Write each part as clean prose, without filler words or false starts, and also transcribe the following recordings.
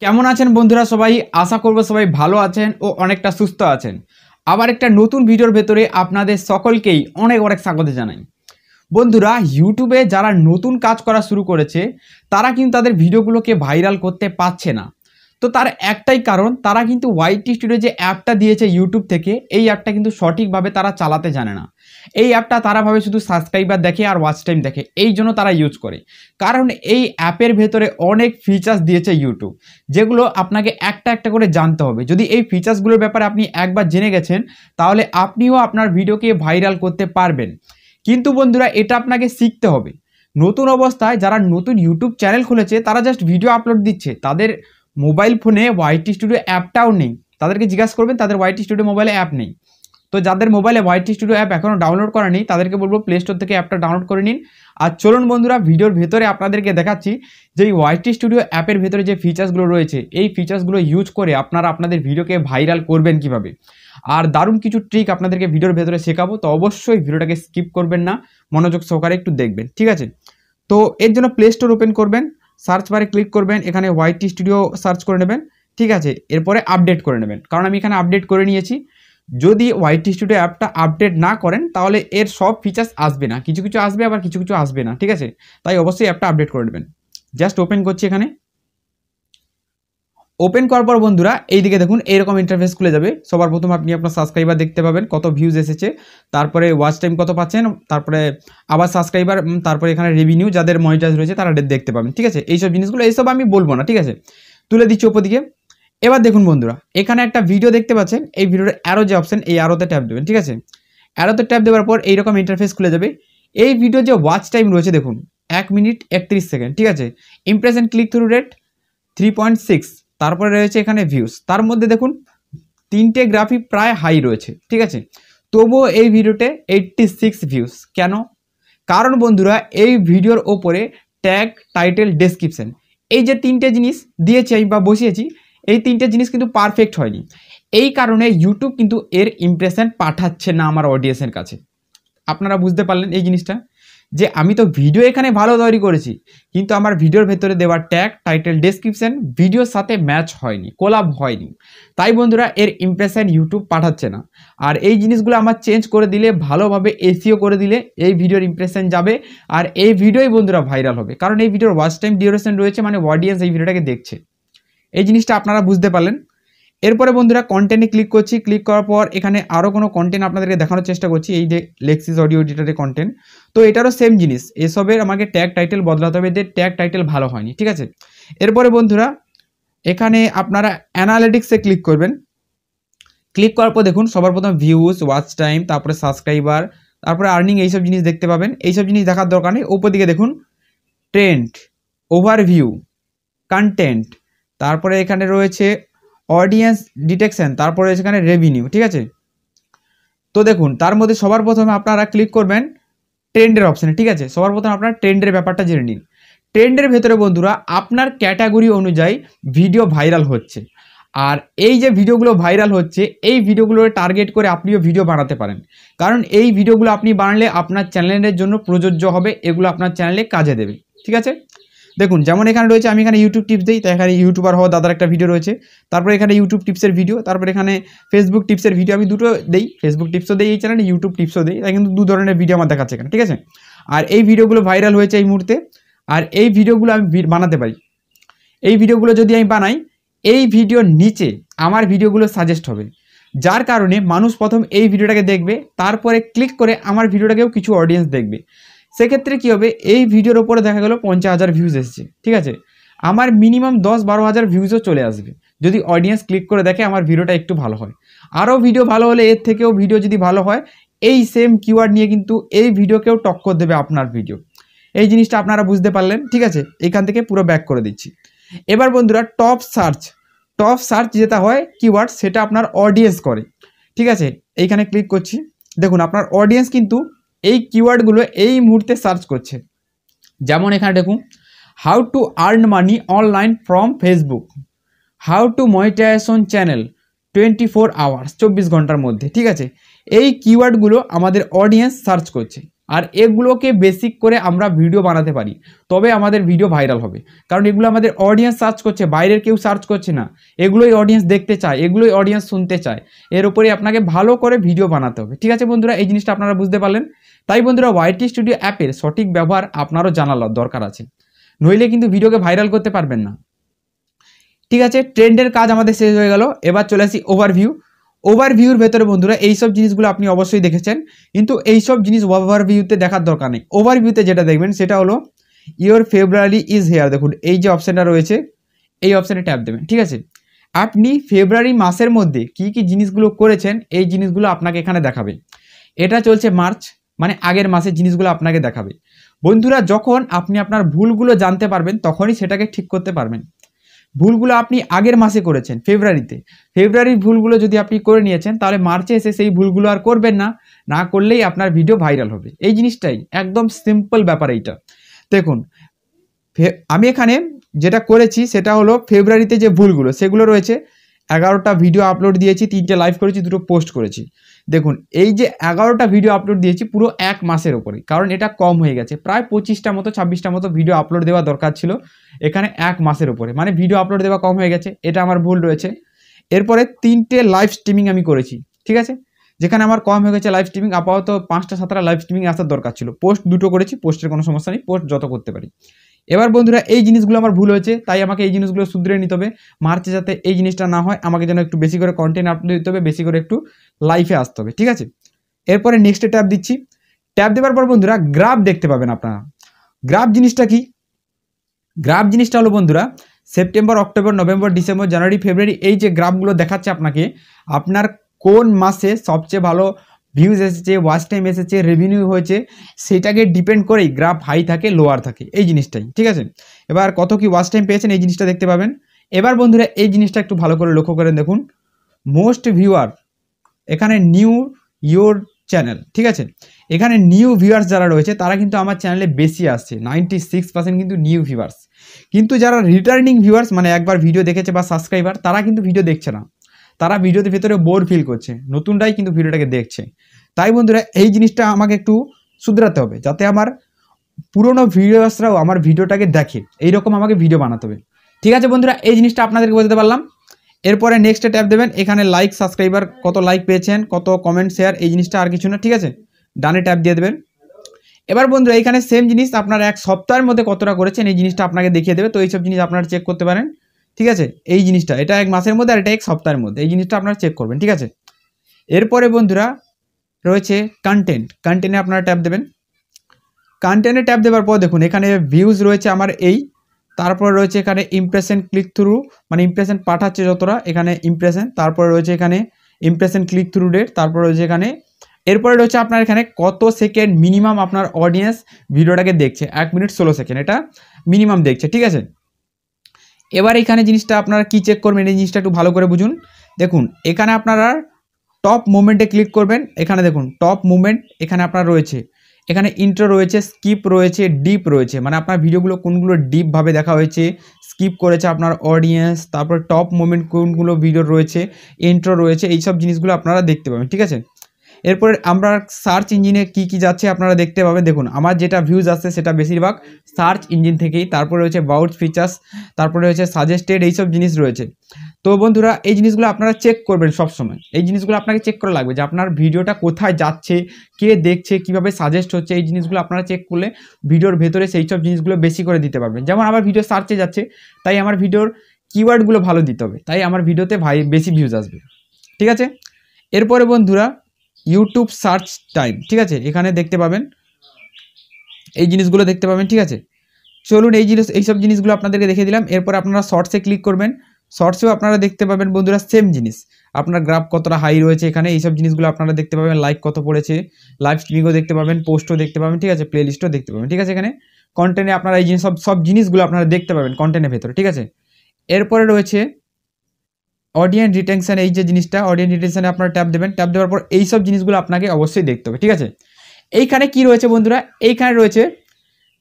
কেমন আছেন বন্ধুরা? সবাই আশা করব সবাই ভালো আছেন ও অনেকটা সুস্থ আছেন। আবার একটা নতুন ভিডিওর ভেতরে আপনাদের সকলকেই অনেক অনেক স্বাগত জানাই। বন্ধুরা, ইউটিউবে যারা নতুন কাজ করা শুরু করেছে তারা কিন্তু তাদের ভিডিওগুলোকে ভাইরাল করতে পারছে না। তো তার একটাই কারণ, তারা কিন্তু ওয়াইটি স্টুডিও যে অ্যাপটা দিয়েছে ইউটিউব থেকে, এই অ্যাপটা কিন্তু সঠিকভাবে তারা চালাতে জানে না। এই অ্যাপটা তারা ভাবে শুধু সাবস্ক্রাইবার দেখে আর ওয়াচ টাইম দেখে, এই জন্য তারা ইউজ করে। কারণ এই অ্যাপের ভেতরে অনেক ফিচার্স দিয়েছে ইউটিউব, যেগুলো আপনাকে একটা একটা করে জানতে হবে। যদি এই ফিচার্সগুলোর ব্যাপারে আপনি একবার জেনে গেছেন, তাহলে আপনিও আপনার ভিডিওকে ভাইরাল করতে পারবেন। কিন্তু বন্ধুরা, এটা আপনাকে শিখতে হবে। নতুন অবস্থায় যারা নতুন ইউটিউব চ্যানেল খুলেছে তারা জাস্ট ভিডিও আপলোড দিচ্ছে, তাদের মোবাইল ফোনে ওয়াইটি স্টুডিও অ্যাপটাও নেই। তাদেরকে জিজ্ঞাসা করবেন, তাদের ওয়াইটি স্টুডিও মোবাইলে অ্যাপ নেই। তো যাদের মোবাইলে ওয়াইটি স্টুডিও অ্যাপ এখনও ডাউনলোড করা নেই, তাদেরকে বলবো প্লে স্টোর থেকে অ্যাপটা ডাউনলোড করে নিন। আর চলুন বন্ধুরা, ভিডিওর ভেতরে আপনাদেরকে দেখাচ্ছি যে এই ওয়াইটি স্টুডিও অ্যাপের ভেতরে যে ফিচার্সগুলো রয়েছে, এই ফিচার্সগুলো ইউজ করে আপনারা আপনাদের ভিডিওকে ভাইরাল করবেন কিভাবে। আর দারুণ কিছু ট্রিক আপনাদেরকে ভিডিওর ভেতরে শেখাবো, তো অবশ্যই ভিডিওটাকে স্কিপ করবেন না, মনোযোগ সহকারে একটু দেখবেন, ঠিক আছে? তো এর জন্য প্লে স্টোর ওপেন করবেন, সার্চ বারে ক্লিক করবেন, এখানে ওয়াইটি স্টুডিও সার্চ করে নেবেন, ঠিক আছে? এরপরে আপডেট করে নেবেন, কারণ আমি এখানে আপডেট করে নিয়েছি। যদি ওয়াইটি স্টুডিও অ্যাপটা আপডেট না করেন তাহলে এর সব ফিচার্স আসবে না, কিছু কিছু আসবে আবার কিছু কিছু আসবে না, ঠিক আছে? তাই অবশ্যই অ্যাপটা আপডেট করে নেবেন। জাস্ট ওপেন করছি। এখানে ওপেন করার পর বন্ধুরা এইদিকে দেখুন এইরকম ইন্টারফেস খুলে যাবে। সবার প্রথম আপনি আপনার সাবস্ক্রাইবার দেখতে পাবেন, কত ভিউজ এসেছে, তারপরে ওয়াচ টাইম কত পাচ্ছেন, তারপরে আবার সাবস্ক্রাইবার, তারপরে এখানে রেভিনিউ, যাদের মনিটাইজ রয়েছে তারা দেখতে পাবেন, ঠিক আছে? এইসব জিনিসগুলো, এইসব আমি বলবো না, ঠিক আছে? তুলে দিচ্ছি ওপর দিকে। এবার দেখুন বন্ধুরা, এখানে একটা ভিডিও দেখতে পাচ্ছেন, এই ভিডিওর অ্যারো যে অপশন, এই অ্যারোতে ট্যাপ দেবেন, ঠিক আছে? অ্যারোতে ট্যাপ দেওয়ার পর এইরকম ইন্টারফেস খুলে যাবে। এই ভিডিও যে ওয়াচ টাইম রয়েছে দেখুন 1 মিনিট 31 সেকেন্ড, ঠিক আছে? ইমপ্রেশন ক্লিক থ্রু রেট 3.6, তারপরে রয়েছে এখানে ভিউজ, তার মধ্যে দেখুন 3টে গ্রাফি প্রায় হাই রয়েছে, ঠিক আছে? তবুও এই ভিডিওতে 86 ভিউজ। কেন? কারণ বন্ধুরা, এই ভিডিওর ওপরে ট্যাগ, টাইটেল, ডেসক্রিপশন, এই যে 3টে জিনিস দিয়েছি আমি বা বসিয়েছি, এই 3টে জিনিস কিন্তু পারফেক্ট হয়নি। এই কারণে ইউটিউব কিন্তু এর ইমপ্রেশন পাঠাচ্ছে না আমার অডিয়েন্সের কাছে। আপনারা বুঝতে পারলেন এই জিনিসটা, যে আমি তো ভিডিও এখানে ভালো তৈরি করেছি, কিন্তু আমার ভিডিওর ভেতরে দেওয়া ট্যাগ, টাইটেল, ডেসক্রিপশন ভিডিওর সাথে ম্যাচ হয়নি, কোলাব হয়নি। তাই বন্ধুরা, এর ইমপ্রেশন ইউটিউব পাঠাচ্ছে না। আর এই জিনিসগুলো আমার চেঞ্জ করে দিলে, ভালোভাবে এসইও করে দিলে এই ভিডিওর ইমপ্রেশন যাবে, আর এই ভিডিওই বন্ধুরা ভাইরাল হবে। কারণ এই ভিডিওর ওয়াচ টাইম ডিউরেশন রয়েছে, মানে অডিয়েন্স এই ভিডিওটাকে দেখছে। এই জিনিসটা আপনারা বুঝতে পারলেন। এরপরে বন্ধুরা কন্টেন্টে ক্লিক করছি, ক্লিক করার পর এখানে আরও কোনো কন্টেন্ট আপনাদেরকে দেখানোর চেষ্টা করছি, এই যে লেক্সিস অডিও এডিটরের কন্টেন্ট। তো এটারও সেম জিনিস, এসবের আমাকে ট্যাগ, টাইটেল বদলাতে হবে, এদের ট্যাগ, টাইটেল ভালো হয়নি, ঠিক আছে? এরপরে বন্ধুরা এখানে আপনারা অ্যানালিটিক্সে ক্লিক করবেন। ক্লিক করার পর দেখুন সবার প্রথম ভিউজ, ওয়াচ টাইম, তারপরে সাবস্ক্রাইবার, তারপরে আর্নিং, এইসব জিনিস দেখতে পাবেন। এইসব জিনিস দেখার দরকার নেই, ওপর দিকে দেখুন ট্রেন্ড, ওভারভিউ, কন্টেন্ট, তারপরে এখানে রয়েছে অডিয়েন্স ডিটেকশন, তারপরে এখানে রেভিনিউ, ঠিক আছে? তো দেখুন তার মধ্যে সবার প্রথমে আপনারা ক্লিক করবেন ট্রেন্ডের অপশানে, ঠিক আছে? সবার প্রথমে আপনারা ট্রেন্ডের ব্যাপারটা জেনে নিন। ট্রেন্ডের ভেতরে বন্ধুরা আপনার ক্যাটাগরি অনুযায়ী ভিডিও ভাইরাল হচ্ছে, আর এই যে ভিডিওগুলো ভাইরাল হচ্ছে, এই ভিডিওগুলো টার্গেট করে আপনিও ভিডিও বানাতে পারেন। কারণ এই ভিডিওগুলো আপনি বানালে আপনার চ্যানেলের জন্য প্রযোজ্য হবে, এগুলো আপনার চ্যানেলে কাজে দেবে, ঠিক আছে? দেখুন যেমন এখানে রয়েছে, আমি এখানে ইউটিউব টিপস দিই, তাই এখানে ইউটিউবার হওয়া দাদার একটা ভিডিও রয়েছে, তারপরে এখানে ইউটিউব টিপসের ভিডিও, তারপরে এখানে ফেসবুক টিপসের ভিডিও। আমি দুটো দেই, ফেসবুক টিপসও দেই এই চ্যানেলে, ইউটিউব টিপসও দেই, তাই কিন্তু দু ধরনের ভিডিও আমার দেখাচ্ছে এখানে, ঠিক আছে? আর এই ভিডিওগুলো ভাইরাল হয়েছে এই মুহূর্তে, আর এই ভিডিওগুলো আমি বানাতে পারি। এই ভিডিওগুলো যদি আমি বানাই, এই ভিডিওর নিচে আমার ভিডিওগুলো সাজেস্ট হবে, যার কারণে মানুষ প্রথম এই ভিডিওটাকে দেখবে, তারপরে ক্লিক করে আমার ভিডিওটাকেও কিছু অডিয়েন্স দেখবে। সেক্ষেত্রে কী হবে, এই ভিডিওর ওপরে দেখা গেল 50,000 ভিউজ এসেছে, ঠিক আছে? আমার মিনিমাম 10-12 হাজার ভিউজও চলে আসবে যদি অডিয়েন্স ক্লিক করে দেখে আমার ভিডিওটা একটু ভালো হয়। আরও ভিডিও ভালো হলে, এর থেকেও ভিডিও যদি ভালো হয়, এই সেম কিওয়ার্ড নিয়ে কিন্তু এই ভিডিওকেও টক্কর দেবে আপনার ভিডিও। এই জিনিসটা আপনারা বুঝতে পারলেন, ঠিক আছে? এখান থেকে পুরো ব্যাক করে দিচ্ছি। এবার বন্ধুরা টপ সার্চ যেটা হয় কিওয়ার্ড, সেটা আপনার অডিয়েন্স করে, ঠিক আছে? এইখানে ক্লিক করছি, দেখুন আপনার অডিয়েন্স কিন্তু এই কিওয়ার্ডগুলো এই মুহূর্তে সার্চ করছে। যেমন এখানে দেখুন how to earn money online from Facebook, how to monetization channel 24 hours, 24 ঘন্টার মধ্যে, ঠিক আছে? এই কিওয়ার্ডগুলো আমাদের অডিয়েন্স সার্চ করছে। আর এগুলোকে বেসিক করে আমরা ভিডিও বানাতে পারি, তবে আমাদের ভিডিও ভাইরাল হবে। কারণ এগুলো আমাদের অডিয়েন্স সার্চ করছে, বাইরের কেউ সার্চ করছে না, এগুলোই অডিয়েন্স দেখতে চায়, এগুলোই অডিয়েন্স শুনতে চায়। এর উপরে আপনাকে ভালো করে ভিডিও বানাতে হবে। ঠিক আছে বন্ধুরা, এই জিনিসটা আপনারা বুঝতে পারলেন। তাই বন্ধুরা ওয়াইটি স্টুডিও অ্যাপের সঠিক ব্যবহার আপনারও জানার দরকার আছে, নইলে কিন্তু ভিডিওকে ভাইরাল করতে পারবেন না। ঠিক আছে, ট্রেন্ডের কাজ আমাদের শেষ হয়ে গেল। এবার চলে আসি ওভারভিউর ভেতরে বন্ধুরা এইসব জিনিসগুলো আপনি অবশ্যই দেখেছেন, কিন্তু এইসব জিনিস ওভারভিউতে দেখার দরকার নেই। ওভারভিউতে যেটা দেখবেন সেটা হলো ইওর ফেব্রুয়ারি ইজ হেয়ার। দেখুন এই যে অপশানটা রয়েছে, এই অপশানে ট্যাপ দেবেন। ঠিক আছে, আপনি ফেব্রুয়ারি মাসের মধ্যে কি কি জিনিসগুলো করেছেন এই জিনিসগুলো আপনাকে এখানে দেখাবে। এটা চলছে মার্চ, মানে আগের মাসের জিনিসগুলো আপনাকে দেখাবে। বন্ধুরা যখন আপনি আপনার ভুলগুলো জানতে পারবেন তখনই সেটাকে ঠিক করতে পারবেন। ভুলগুলো আপনি আগের মাসে করেছেন, ফেব্রুয়ারির ভুলগুলো যদি আপনি করে নিয়েছেন, তাহলে মার্চে এসে সেই ভুলগুলো আর করবেন না, না করলেই আপনার ভিডিও ভাইরাল হবে। এই জিনিসটাই একদম সিম্পল ব্যাপার এইটা। দেখুন আমি এখানে যেটা করেছি সেটা হলো ফেব্রুয়ারিতে যে ভুলগুলো সেগুলো রয়েছে। 11টা ভিডিও আপলোড দিয়েছি, 3টে লাইভ করেছি, 2টো পোস্ট করেছি। দেখুন এই যে 11টা ভিডিও আপলোড দিয়েছি পুরো এক মাসের ওপরে, কারণ এটা কম হয়ে গেছে। প্রায় 25টা মতো 26টা মতো ভিডিও আপলোড দেওয়া দরকার ছিল, এখানে এক মাসের ওপরে, মানে ভিডিও আপলোড দেওয়া কম হয়ে গেছে, এটা আমার ভুল রয়েছে। এরপরে 3টে লাইভ স্ট্রিমিং আমি করেছি, ঠিক আছে, যেখানে আমার কম হয়ে গেছে লাইভ স্ট্রিমিং। আপাতত 5টা 7টা লাইভ স্ট্রিমিং আসার দরকার ছিল। পোস্ট 2টো করেছি, পোস্টের কোনো সমস্যা নেই, পোস্ট যত করতে পারি। এবার বন্ধুরা এই জিনিসগুলো আমার ভুল হয়েছে, তাই আমাকে এই জিনিসগুলো শুধরে নিতে হবে। মার্চে যাতে এই জিনিসটা না হয়, আমাকে যেন একটু বেশি করে কন্টেন্ট আপলোড দিতে হবে, বেশি করে একটু লাইফে আসতে হবে। ঠিক আছে, এরপরে নেক্সটে ট্যাপ দিচ্ছি। ট্যাপ দেওয়ার পর বন্ধুরা গ্রাফ দেখতে পাবেন আপনারা। গ্রাফ জিনিসটা কি? গ্রাফ জিনিসটা হলো বন্ধুরা সেপ্টেম্বর, অক্টোবর, নভেম্বর, ডিসেম্বর, জানুয়ারি, ফেব্রুয়ারি, এই যে গ্রাফগুলো দেখাচ্ছে আপনাকে, আপনার কোন মাসে সবচেয়ে ভালো ভিউজ এসেছে, ওয়াচ টাইম এসেছে, রেভিনিউ হয়েছে, সেটাকে ডিপেন্ড করেই গ্রাফ হাই থাকে লোয়ার থাকে, এই জিনিসটাই। ঠিক আছে, এবার কত কি ওয়াচ টাইম পেয়েছেন এই জিনিসটা দেখতে পাবেন। এবার বন্ধুরা এই জিনিসটা একটু ভালো করে লক্ষ্য করেন, দেখুন মোস্ট ভিউয়ার, এখানে নিউ ইয়োর চ্যানেল। ঠিক আছে, এখানে নিউ ভিউয়ার্স যারা রয়েছে তারা কিন্তু আমার চ্যানেলে বেশি আসছে, 96% কিন্তু নিউ ভিউয়ার্স। কিন্তু যারা রিটার্নিং ভিউয়ার্স, মানে একবার ভিডিও দেখেছে বা সাবস্ক্রাইবার, তারা কিন্তু ভিডিও দেখছে না, তারা ভিডিওতে ভেতরে বোর ফিল করছে, নতুনটাই কিন্তু ভিডিওটাকে দেখছে। তাই বন্ধুরা এই জিনিসটা আমাকে একটু শুধরাতে হবে, যাতে আমার পুরনো ভিউয়ার্সরাও আমার ভিডিওটাকে দেখে, এইরকম আমাকে ভিডিও বানাতে হবে। ঠিক আছে বন্ধুরা, এই জিনিসটা আপনাদেরকে বলতে পারলাম। এরপরে নেক্সটে ট্যাপ দেবেন, এখানে লাইক, সাবস্ক্রাইবার, কত লাইক পেয়েছেন, কত কমেন্ট, শেয়ার, এই জিনিসটা আর কিছু না। ঠিক আছে, ডানে ট্যাপ দিয়ে দেবেন। এবার বন্ধুরা এখানে সেম জিনিস আপনারা এক সপ্তাহের মধ্যে কতটা করেছেন এই জিনিসটা আপনাকে দেখিয়ে দেবে। তো এইসব জিনিস আপনারা চেক করতে পারেন। ঠিক আছে, এই জিনিসটা এটা এক মাসের মধ্যে আর এটা এক সপ্তাহের মধ্যে, এই জিনিসটা আপনারা চেক করবেন। ঠিক আছে, এরপরে বন্ধুরা রয়েছে কন্টেন্টে আপনারা ট্যাপ দেবেন। কন্টেন্টে ট্যাপ দেওয়ার পর দেখুন এখানে ভিউজ রয়েছে আমার এই, তারপরে রয়েছে এখানে ইমপ্রেশন ক্লিক থ্রু, মানে ইমপ্রেশন পাঠাচ্ছে যতটা, এখানে ইমপ্রেশন, তারপরে রয়েছে এখানে ইমপ্রেশন ক্লিক থ্রু রেট, তারপরে রয়েছে এখানে, এরপরে রয়েছে আপনার এখানে কত সেকেন্ড মিনিমাম আপনার অডিয়েন্স ভিডিওটাকে দেখছে, 1 মিনিট 16 সেকেন্ড এটা মিনিমাম দেখছে। ঠিক আছে, এবার এখানে জিনিসটা আপনারা কি চেক করবেন এই জিনিসটা একটু ভালো করে বুঝুন। দেখুন এখানে আপনারা টপ মুভমেন্টে ক্লিক করবেন, এখানে দেখুন টপ মুভমেন্ট, এখানে আপনার রয়েছে, এখানে ইন্ট্রো রয়েছে, স্কিপ রয়েছে, ডিপ রয়েছে, মানে আপনার ভিডিওগুলো কোনগুলো ডিপভাবে দেখা হয়েছে, স্কিপ করেছে আপনার অডিয়েন্স, তারপর টপ মুভমেন্ট কোনগুলো ভিডিও রয়েছে, ইন্ট্রো রয়েছে, এইসব জিনিসগুলো আপনারা দেখতে পাবেন। ঠিক আছে, এরপরে আমরা সার্চ ইঞ্জিনে কি কি যাচ্ছে আপনারা দেখতে পাবেন। দেখুন আমার যেটা ভিউজ আসছে সেটা বেশিরভাগ সার্চ ইঞ্জিন থেকেই, তারপরে রয়েছে বাউট ফিচার্স, তারপরে রয়েছে সাজেস্টেড, এইসব জিনিস রয়েছে। তো বন্ধুরা এই জিনিসগুলো আপনারা চেক করবেন সবসময়, এই জিনিসগুলো আপনাকে চেক করা লাগবে যে আপনার ভিডিওটা কোথায় যাচ্ছে, কে দেখছে, কিভাবে সাজেস্ট হচ্ছে, এই জিনিসগুলো আপনারা চেক করলে ভিডিওর ভেতরে সেই সব জিনিসগুলো বেশি করে দিতে পারবেন। যেমন আমার ভিডিও সার্চে যাচ্ছে, তাই আমার ভিডিওর কিওয়ার্ডগুলো ভালো দিতে হবে, তাই আমার ভিডিওতে বেশি ভিউজ আসবে। ঠিক আছে, এরপরে বন্ধুরা ইউটিউব সার্চ টাইম, ঠিক আছে, এখানে দেখতে পাবেন এই জিনিসগুলো দেখতে পাবেন। ঠিক আছে, চলুন এইসব জিনিসগুলো আপনাদেরকে দেখিয়ে দিলাম। এরপর আপনারা শর্টসে ক্লিক করবেন, শর্টসেও আপনারা দেখতে পাবেন বন্ধুরা সেম জিনিস, আপনার গ্রাফ কতটা হাই রয়েছে এখানে, এইসব জিনিসগুলো আপনারা দেখতে পাবেন, লাইক কত পড়েছে, লাইভ স্ট্রিমিংও দেখতে পাবেন, পোস্টও দেখতে পাবেন। ঠিক আছে, প্লে লিস্টও দেখতে পাবেন। ঠিক আছে, এখানে কন্টেন্টে আপনারা এই জিনিস সব জিনিসগুলো আপনারা দেখতে পাবেন কন্টেন্টের ভেতরে। ঠিক আছে, এরপরে রয়েছে অডিয়েন্স রিটেনশন, এই যে জিনিসটা অডিয়েন্স রিটেনশনে আপনারা ট্যাপ দেবেন। ট্যাপ দেওয়ার পর এইসব জিনিসগুলো আপনাকে অবশ্যই দেখতে হবে। ঠিক আছে, এইখানে কি রয়েছে বন্ধুরা, এইখানে রয়েছে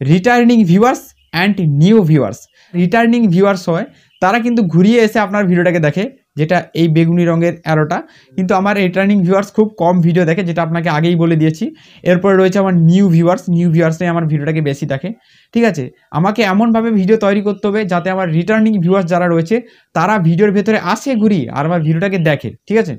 returning viewers and new viewers. Returning viewers হয় তারা কিন্তু ঘুরিয়ে এসে আপনার ভিডিওটাকে দেখে, যেটা এই বেগুনি রঙের অ্যারোটা। কিন্তু আমার রিটার্নিং ভিউয়ার্স খুব কম ভিডিও দেখে, যেটা আপনাকে আগেই বলে দিয়েছি। এরপরে রয়েছে আমার নিউ ভিউয়ার্সে আমার ভিডিওটাকে বেশি দেখে। ঠিক আছে, আমাকে এমনভাবে ভিডিও তৈরি করতে হবে যাতে আমার রিটার্নিং ভিউয়ার্স যারা রয়েছে তারা ভিডিওর ভেতরে আসে ঘুরিয়ে আর আমার ভিডিওটাকে দেখে। ঠিক আছে,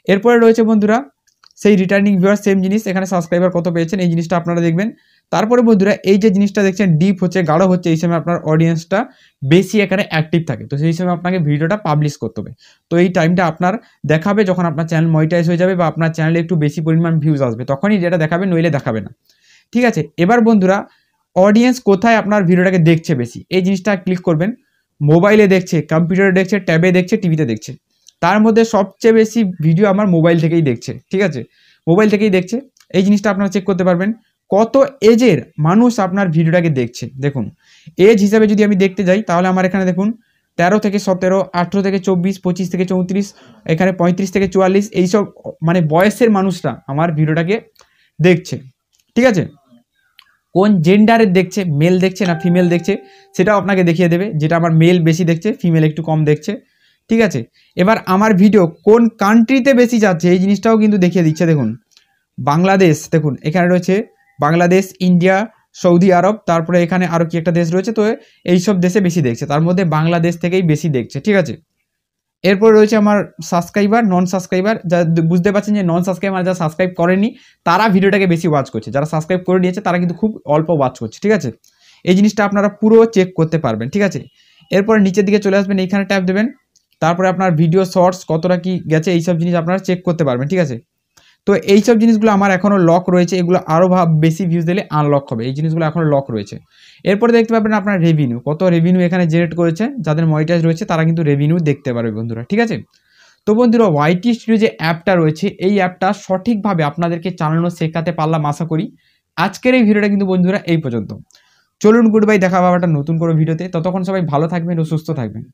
এরপরে রয়েছে বন্ধুরা সেই রিটার্নিং ভিউয়ার, সেম জিনিস, এখানে সাবস্ক্রাইবার কত পেয়েছেন এই জিনিসটা আপনারা দেখবেন। তারপরে বন্ধুরা এই যে জিনিসটা দেখছেন ডিপ হচ্ছে, গাঢ় হচ্ছে, এই সময় আপনার অডিয়েন্সটা বেশি এখানে অ্যাক্টিভ থাকে, তো সেই সময় আপনাকে ভিডিওটা পাবলিশ করতে হবে। তো এই টাইমটা আপনার দেখাবে যখন আপনার চ্যানেল মনিটাইজ হয়ে যাবে বা আপনার চ্যানেলে একটু বেশি পরিমাণ ভিউজ আসবে, তখনই যেটা দেখাবে, নইলে দেখাবে না। ঠিক আছে, এবার বন্ধুরা অডিয়েন্স কোথায় আপনার ভিডিওটাকে দেখছে বেশি, এই জিনিসটা ক্লিক করবেন। মোবাইলে দেখছে, কম্পিউটারে দেখছে, ট্যাবে দেখছে, টিভিতে দেখছে। তার মধ্যে সবচেয়ে বেশি ভিডিও আমার মোবাইল থেকেই দেখছে। ঠিক আছে, মোবাইল থেকেই দেখছে, এই জিনিসটা আপনারা চেক করতে পারবেন। কত এজের মানুষ আপনার ভিডিওটাকে দেখছে দেখুন। এজ হিসাবে যদি আমি দেখতে যাই তাহলে আমার এখানে দেখুন 13 থেকে 17, 18 থেকে 24, 25 থেকে 34, এখানে 35 থেকে 44, এইসব মানে বয়সের মানুষরা আমার ভিডিওটাকে দেখছে। ঠিক আছে, কোন জেন্ডারের দেখছে, মেল দেখছে না ফিমেল দেখছে সেটাও আপনাকে দেখিয়ে দেবে, যেটা আমার মেল বেশি দেখছে, ফিমেল একটু কম দেখছে। ঠিক আছে, এবার আমার ভিডিও কোন কান্ট্রিতে বেশি যাচ্ছে এই জিনিসটাও কিন্তু দেখিয়ে দিচ্ছে। দেখুন বাংলাদেশ, দেখুন এখানে রয়েছে বাংলাদেশ, ইন্ডিয়া, সৌদি আরব, তারপরে এখানে আরও কি একটা দেশ রয়েছে, তো এইসব দেশে বেশি দেখছে, তার মধ্যে বাংলাদেশ থেকেই বেশি দেখছে। ঠিক আছে, এরপর রয়েছে আমার সাবস্ক্রাইবার, নন সাবস্ক্রাইবার, যা বুঝতে পারছেন যে নন সাবস্ক্রাইবার যারা সাবস্ক্রাইব করেনি তারা ভিডিওটাকে বেশি ওয়াচ করছে, যারা সাবস্ক্রাইব করে নিয়েছে তারা কিন্তু খুব অল্প ওয়াচ করছে। ঠিক আছে, এই জিনিসটা আপনারা পুরো চেক করতে পারবেন। ঠিক আছে, এরপর নিচের দিকে চলে আসবেন, এইখানে ট্যাপ দেবেন, তারপরে আপনার ভিডিও শর্টস কতটা কি গেছে এইসব জিনিস আপনারা চেক করতে পারবেন। ঠিক আছে, তো এইসব জিনিসগুলো আমার এখনও লক রয়েছে, এগুলো আরও বেশি ভিউজ দিলে আনলক হবে, এই জিনিসগুলো এখনও লক রয়েছে। এরপরে দেখতে পাবেন আপনার রেভিনিউ, কত রেভিনিউ এখানে জেনারেট করেছে, যাদের মনিটাইজ রয়েছে তারা কিন্তু রেভিনিউ দেখতে পারবে বন্ধুরা। ঠিক আছে, তো বন্ধুরা ওয়াইটি স্টুডিও যে অ্যাপটা রয়েছে এই অ্যাপটা সঠিকভাবে আপনাদেরকে চালানো শেখাতে পারলাম আশা করি। আজকের এই ভিডিওটা কিন্তু বন্ধুরা এই পর্যন্ত। চলুন গুড বাই, দেখা হবে একটা নতুন কোনো ভিডিওতে, ততক্ষণ সবাই ভালো থাকবেন ও সুস্থ থাকবেন।